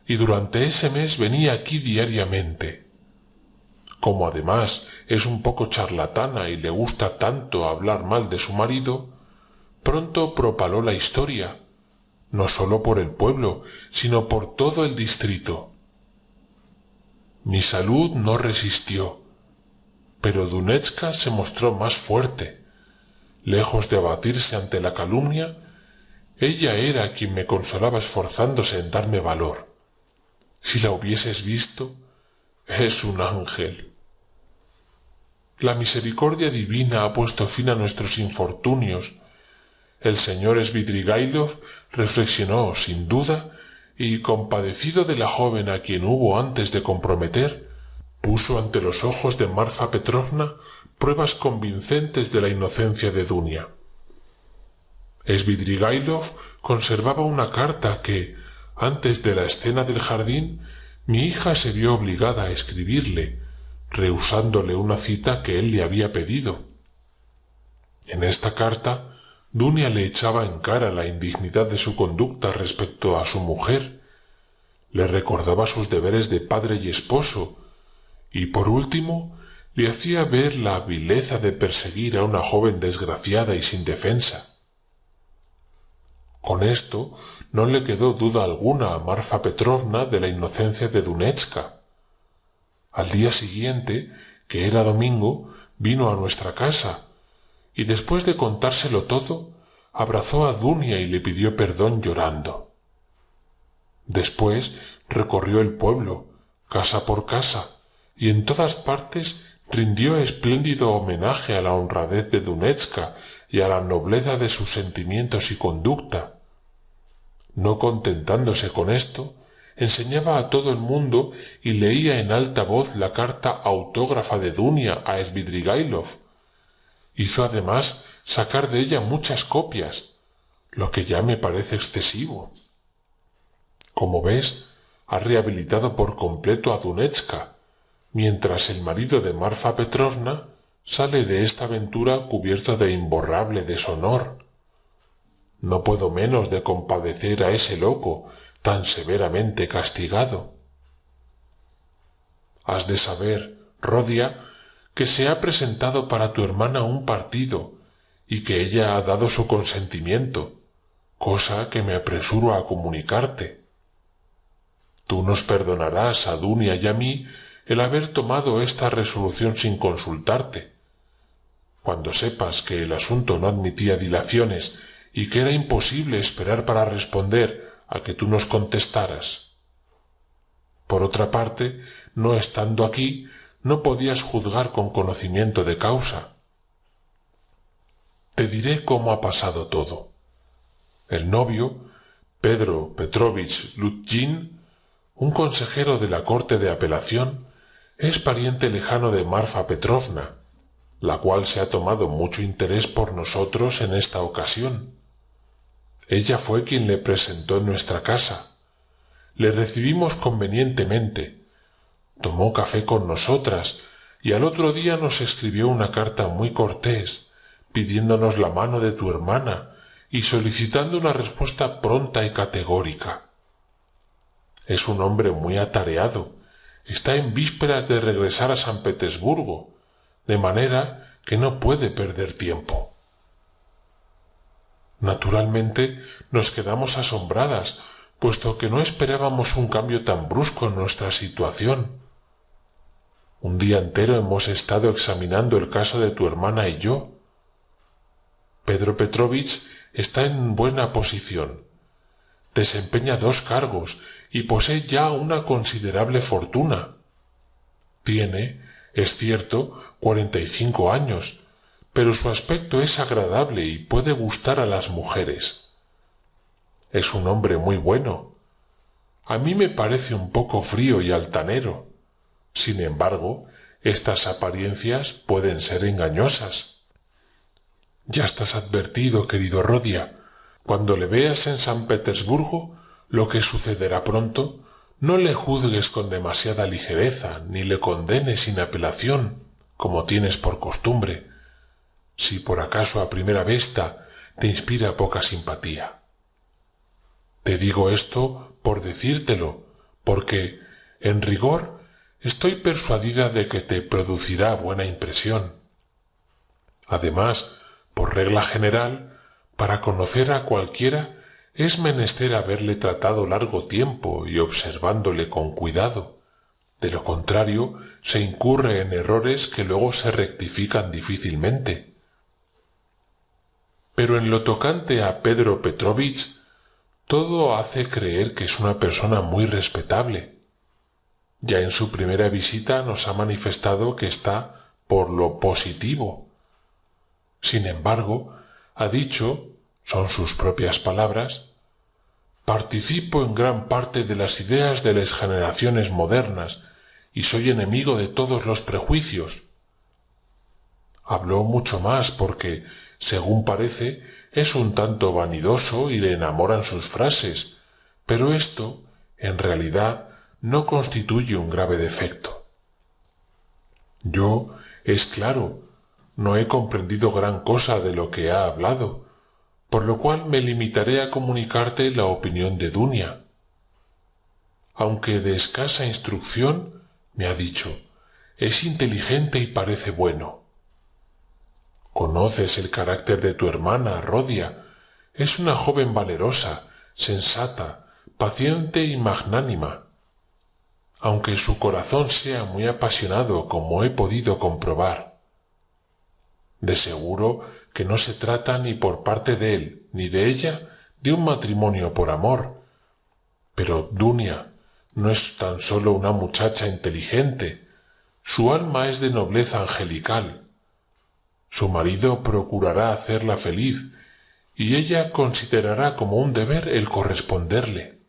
y durante ese mes venía aquí diariamente. Como además es un poco charlatana y le gusta tanto hablar mal de su marido, pronto propaló la historia, no sólo por el pueblo, sino por todo el distrito. Mi salud no resistió, pero Dunetska se mostró más fuerte. Lejos de abatirse ante la calumnia, ella era quien me consolaba esforzándose en darme valor. Si la hubieses visto, es un ángel. La misericordia divina ha puesto fin a nuestros infortunios. El señor Svidrigailov reflexionó sin duda y, compadecido de la joven a quien hubo antes de comprometer, puso ante los ojos de Marfa Petrovna pruebas convincentes de la inocencia de Dunia. Svidrigailov conservaba una carta que, antes de la escena del jardín, mi hija se vio obligada a escribirle, rehusándole una cita que él le había pedido. En esta carta, Dunia le echaba en cara la indignidad de su conducta respecto a su mujer, le recordaba sus deberes de padre y esposo, y por último le hacía ver la vileza de perseguir a una joven desgraciada y sin defensa. Con esto no le quedó duda alguna a Marfa Petrovna de la inocencia de Dunetska. Al día siguiente, que era domingo, vino a nuestra casa, y después de contárselo todo, abrazó a Dunia y le pidió perdón llorando. Después recorrió el pueblo, casa por casa, y en todas partes rindió espléndido homenaje a la honradez de Dunetska y a la nobleza de sus sentimientos y conducta. No contentándose con esto, enseñaba a todo el mundo y leía en alta voz la carta autógrafa de Dunia a Svidrigailov. Hizo además sacar de ella muchas copias, lo que ya me parece excesivo. Como ves, ha rehabilitado por completo a Dunetska, mientras el marido de Marfa Petrovna sale de esta aventura cubierto de imborrable deshonor. No puedo menos de compadecer a ese loco tan severamente castigado. Has de saber, Rodia, que se ha presentado para tu hermana un partido y que ella ha dado su consentimiento, cosa que me apresuro a comunicarte. Tú nos perdonarás a Dunia y a mí el haber tomado esta resolución sin consultarte. Cuando sepas que el asunto no admitía dilaciones y que era imposible esperar para responder a que tú nos contestaras. por otra parte, no estando aquí, no podías juzgar con conocimiento de causa. Te diré cómo ha pasado todo. El novio, Pedro Petrovich Lutjin, un consejero de la Corte de Apelación, es pariente lejano de Marfa Petrovna, la cual se ha tomado mucho interés por nosotros en esta ocasión. Ella fue quien le presentó en nuestra casa. Le recibimos convenientemente, tomó café con nosotras y al otro día nos escribió una carta muy cortés, pidiéndonos la mano de tu hermana y solicitando una respuesta pronta y categórica. Es un hombre muy atareado, está en vísperas de regresar a San Petersburgo, de manera que no puede perder tiempo. Naturalmente nos quedamos asombradas, puesto que no esperábamos un cambio tan brusco en nuestra situación. Un día entero hemos estado examinando el caso de tu hermana y yo. Pedro Petrovich está en buena posición. Desempeña 2 cargos y posee ya una considerable fortuna. Tiene, es cierto, 45 años, pero su aspecto es agradable y puede gustar a las mujeres. Es un hombre muy bueno. A mí me parece un poco frío y altanero. Sin embargo, estas apariencias pueden ser engañosas. Ya estás advertido, querido Rodia. Cuando le veas en San Petersburgo, lo que sucederá pronto, no le juzgues con demasiada ligereza, ni le condenes sin apelación, como tienes por costumbre, si por acaso a primera vista te inspira poca simpatía. Te digo esto por decírtelo, porque, en rigor, estoy persuadida de que te producirá buena impresión. Además, por regla general, para conocer a cualquiera es menester haberle tratado largo tiempo y observándole con cuidado. De lo contrario, se incurre en errores que luego se rectifican difícilmente. Pero en lo tocante a Pedro Petrovich, todo hace creer que es una persona muy respetable. Ya en su primera visita nos ha manifestado que está por lo positivo. Sin embargo, ha dicho, son sus propias palabras, «Participo en gran parte de las ideas de las generaciones modernas y soy enemigo de todos los prejuicios». Habló mucho más porque, según parece, es un tanto vanidoso y le enamoran sus frases, pero esto, en realidad, no constituye un grave defecto. Yo, es claro, no he comprendido gran cosa de lo que ha hablado, por lo cual me limitaré a comunicarte la opinión de Dunia. Aunque de escasa instrucción, me ha dicho, es inteligente y parece bueno. Conoces el carácter de tu hermana, Rodia. Es una joven valerosa, sensata, paciente y magnánima. Aunque su corazón sea muy apasionado, como he podido comprobar. De seguro que no se trata ni por parte de él ni de ella de un matrimonio por amor. Pero Dunia no es tan solo una muchacha inteligente, su alma es de nobleza angelical. Su marido procurará hacerla feliz y ella considerará como un deber el corresponderle.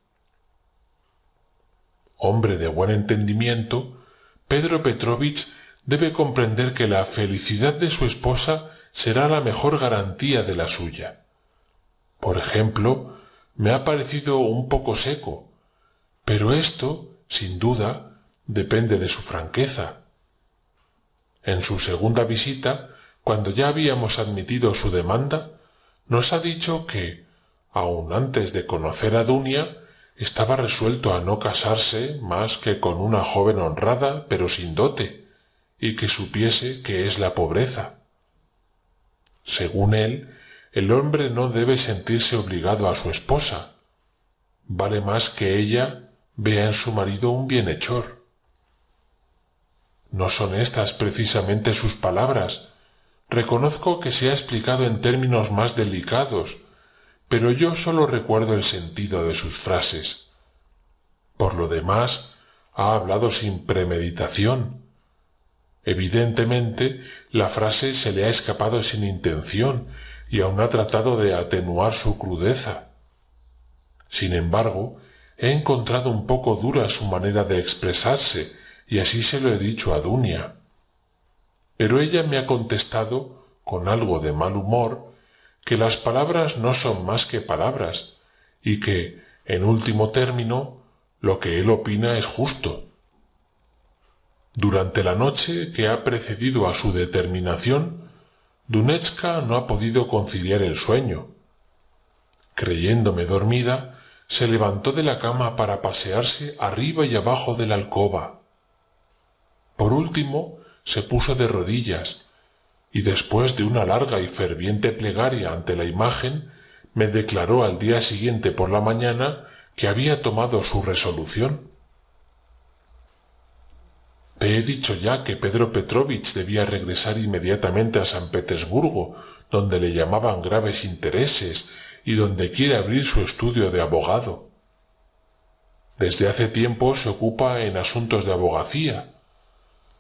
Hombre de buen entendimiento, Pedro Petrovich debe comprender que la felicidad de su esposa será la mejor garantía de la suya. Por ejemplo, me ha parecido un poco seco, pero esto, sin duda, depende de su franqueza. En su segunda visita, cuando ya habíamos admitido su demanda, nos ha dicho que, aun antes de conocer a Dunia, estaba resuelto a no casarse más que con una joven honrada pero sin dote, y que supiese qué es la pobreza. Según él, el hombre no debe sentirse obligado a su esposa. Vale más que ella vea en su marido un bienhechor. No son estas precisamente sus palabras. Reconozco que se ha explicado en términos más delicados, pero yo solo recuerdo el sentido de sus frases. Por lo demás, Ha hablado sin premeditación. Evidentemente, la frase se le ha escapado sin intención y aún ha tratado de atenuar su crudeza. Sin embargo, he encontrado un poco dura su manera de expresarse y así se lo he dicho a Dunia. Pero ella me ha contestado, con algo de mal humor, que las palabras no son más que palabras y que, en último término, lo que él opina es justo. Durante la noche que ha precedido a su determinación, Dunechka no ha podido conciliar el sueño. Creyéndome dormida, se levantó de la cama para pasearse arriba y abajo de la alcoba. Por último, se puso de rodillas, y después de una larga y ferviente plegaria ante la imagen, me declaró al día siguiente por la mañana que había tomado su resolución. Te he dicho ya que Pedro Petrovich debía regresar inmediatamente a San Petersburgo, donde le llamaban graves intereses y donde quiere abrir su estudio de abogado. Desde hace tiempo se ocupa en asuntos de abogacía.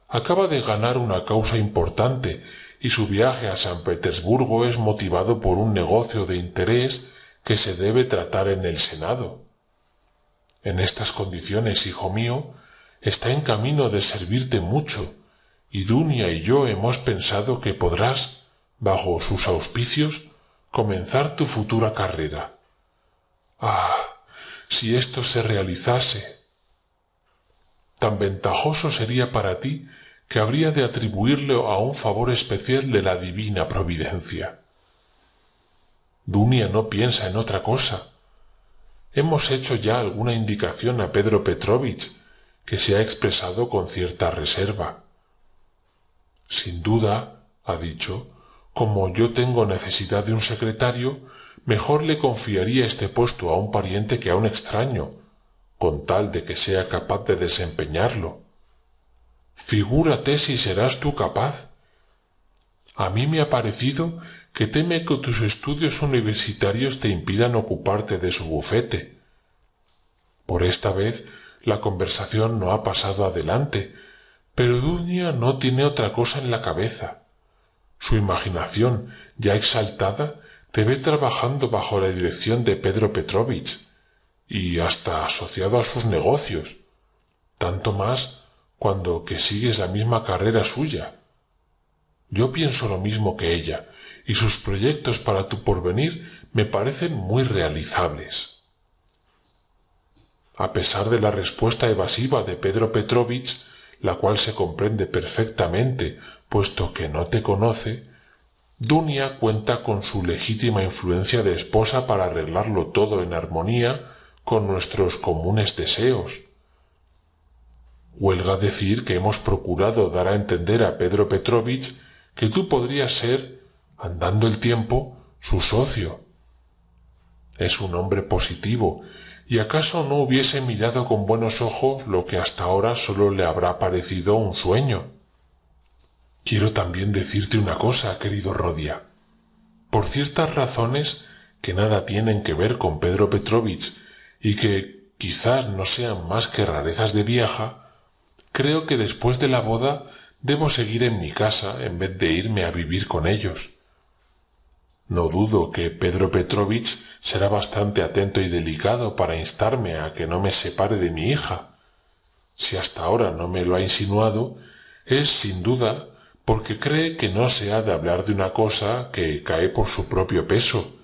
Acaba de ganar una causa importante y su viaje a San Petersburgo es motivado por un negocio de interés que se debe tratar en el Senado. En estas condiciones, hijo mío, está en camino de servirte mucho, y Dunia y yo hemos pensado que podrás, bajo sus auspicios, comenzar tu futura carrera. ¡Ah! Si esto se realizase. Tan ventajoso sería para ti que habría de atribuirle a un favor especial de la divina providencia. Dunia no piensa en otra cosa. Hemos hecho ya alguna indicación a Pedro Petrovich, que se ha expresado con cierta reserva. Sin duda, ha dicho, como yo tengo necesidad de un secretario, mejor le confiaría este puesto a un pariente que a un extraño, con tal de que sea capaz de desempeñarlo. Figúrate si serás tú capaz. A mí me ha parecido que teme que tus estudios universitarios te impidan ocuparte de su bufete. Por esta vez la conversación no ha pasado adelante, pero Dunia no tiene otra cosa en la cabeza. Su imaginación, ya exaltada, te ve trabajando bajo la dirección de Pedro Petrovich y hasta asociado a sus negocios, tanto más cuando que sigues la misma carrera suya. Yo pienso lo mismo que ella, y sus proyectos para tu porvenir me parecen muy realizables. A pesar de la respuesta evasiva de Pedro Petrovich, la cual se comprende perfectamente, puesto que no te conoce, Dunia cuenta con su legítima influencia de esposa para arreglarlo todo en armonía con nuestros comunes deseos. Huelga decir que hemos procurado dar a entender a Pedro Petrovich que tú podrías ser, andando el tiempo, su socio. Es un hombre positivo, y acaso no hubiese mirado con buenos ojos lo que hasta ahora solo le habrá parecido un sueño. Quiero también decirte una cosa, querido Rodia. Por ciertas razones que nada tienen que ver con Pedro Petrovich y que quizás no sean más que rarezas de vieja, creo que después de la boda debo seguir en mi casa en vez de irme a vivir con ellos. No dudo que Pedro Petrovich será bastante atento y delicado para instarme a que no me separe de mi hija. Si hasta ahora no me lo ha insinuado, es sin duda porque cree que no se ha de hablar de una cosa que cae por su propio peso,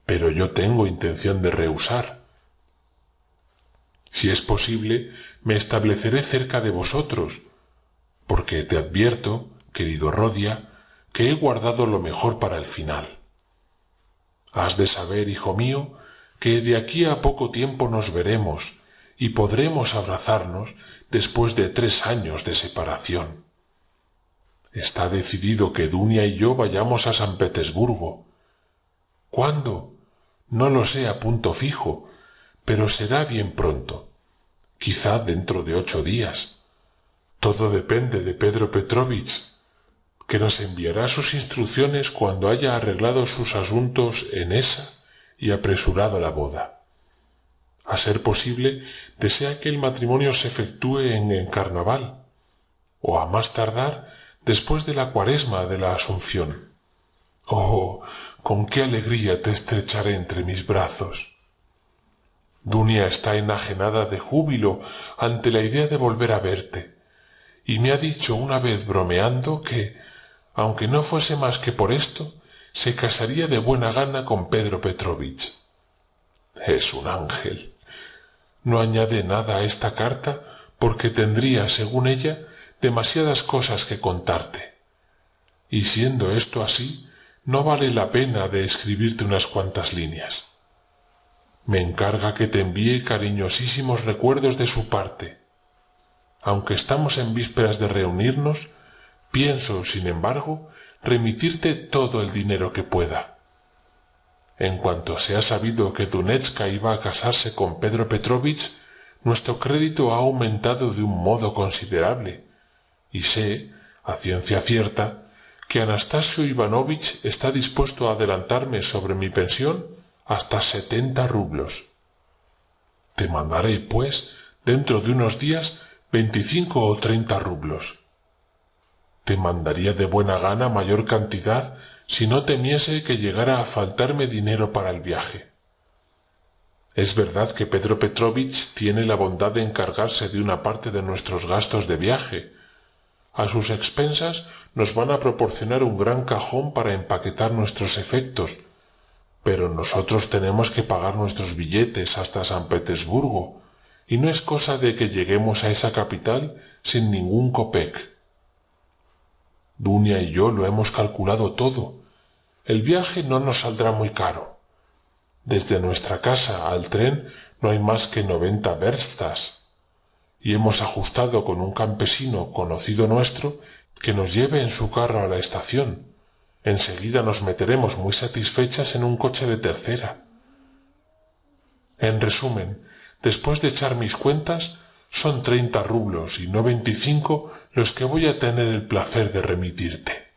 pero yo tengo intención de rehusar. Si es posible, me estableceré cerca de vosotros, porque te advierto, querido Rodia, que he guardado lo mejor para el final. Has de saber, hijo mío, que de aquí a poco tiempo nos veremos y podremos abrazarnos después de 3 años de separación. Está decidido que Dunia y yo vayamos a San Petersburgo. ¿Cuándo? No lo sé a punto fijo, pero será bien pronto, quizá dentro de 8 días. Todo depende de Pedro Petrovich, que nos enviará sus instrucciones cuando haya arreglado sus asuntos en esa y apresurado la boda. A ser posible, desea que el matrimonio se efectúe en el carnaval, o a más tardar, después de la Cuaresma de la Asunción. Oh, con qué alegría te estrecharé entre mis brazos. Dunia está enajenada de júbilo ante la idea de volver a verte, y me ha dicho una vez bromeando que, aunque no fuese más que por esto, se casaría de buena gana con Pedro Petrovich. Es un ángel. No añade nada a esta carta porque tendría, según ella, demasiadas cosas que contarte. Y siendo esto así, no vale la pena de escribirte unas cuantas líneas. Me encarga que te envíe cariñosísimos recuerdos de su parte. Aunque estamos en vísperas de reunirnos, pienso, sin embargo, remitirte todo el dinero que pueda. En cuanto se ha sabido que Dunetska iba a casarse con Pedro Petrovich, nuestro crédito ha aumentado de un modo considerable, y sé, a ciencia cierta, que Anastasio Ivanovich está dispuesto a adelantarme sobre mi pensión hasta 70 rublos. Te mandaré, pues, dentro de unos días 25 o 30 rublos. Te mandaría de buena gana mayor cantidad si no temiese que llegara a faltarme dinero para el viaje. Es verdad que Pedro Petrovich tiene la bondad de encargarse de una parte de nuestros gastos de viaje. A sus expensas nos van a proporcionar un gran cajón para empaquetar nuestros efectos, pero nosotros tenemos que pagar nuestros billetes hasta San Petersburgo, y no es cosa de que lleguemos a esa capital sin ningún kopek. Dunia y yo lo hemos calculado todo. El viaje no nos saldrá muy caro. Desde nuestra casa al tren no hay más que 90 verstas, y hemos ajustado con un campesino conocido nuestro que nos lleve en su carro a la estación. Enseguida nos meteremos muy satisfechas en un coche de tercera. En resumen, después de echar mis cuentas, son 30 rublos y no 25 los que voy a tener el placer de remitirte.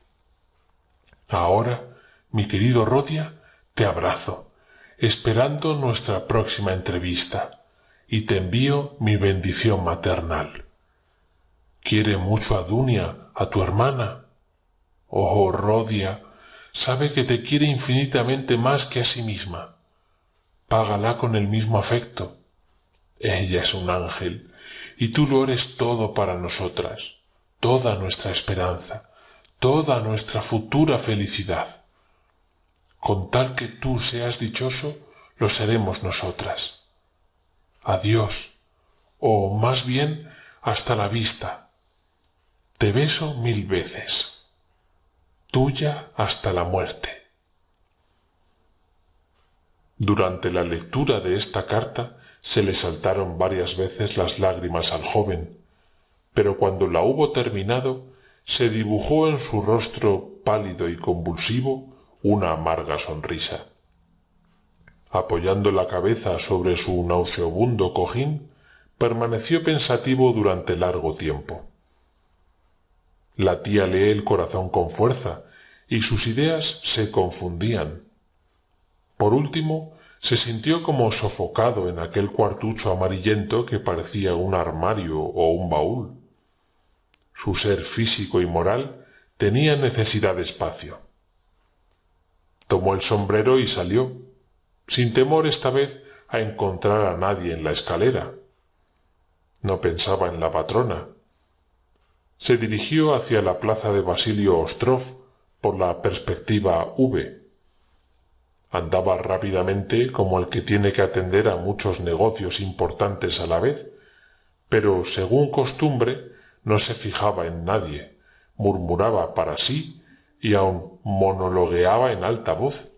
Ahora, mi querido Rodia, te abrazo, esperando nuestra próxima entrevista, y te envío mi bendición maternal. Quiere mucho a Dunia, a tu hermana. Oh, Rodia, sabe que te quiere infinitamente más que a sí misma. Págala con el mismo afecto. Ella es un ángel, y tú lo eres todo para nosotras, toda nuestra esperanza, toda nuestra futura felicidad. Con tal que tú seas dichoso, lo seremos nosotras. Adiós, o más bien, hasta la vista. Te beso 1000 veces. Tuya hasta la muerte. Durante la lectura de esta carta se le saltaron varias veces las lágrimas al joven, pero cuando la hubo terminado, se dibujó en su rostro pálido y convulsivo una amarga sonrisa. Apoyando la cabeza sobre su nauseabundo cojín, permaneció pensativo durante largo tiempo. La tía lee el corazón con fuerza, y sus ideas se confundían. Por último, se sintió como sofocado en aquel cuartucho amarillento que parecía un armario o un baúl. Su ser físico y moral tenía necesidad de espacio. Tomó el sombrero y salió, sin temor esta vez a encontrar a nadie en la escalera. No pensaba en la patrona. Se dirigió hacia la plaza de Basilio Ostrov por la perspectiva V. Andaba rápidamente como el que tiene que atender a muchos negocios importantes a la vez, pero según costumbre no se fijaba en nadie, murmuraba para sí y aun monologueaba en alta voz,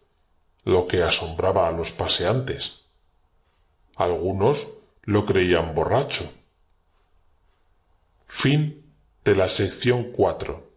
lo que asombraba a los paseantes. Algunos lo creían borracho. Fin de la sección 4.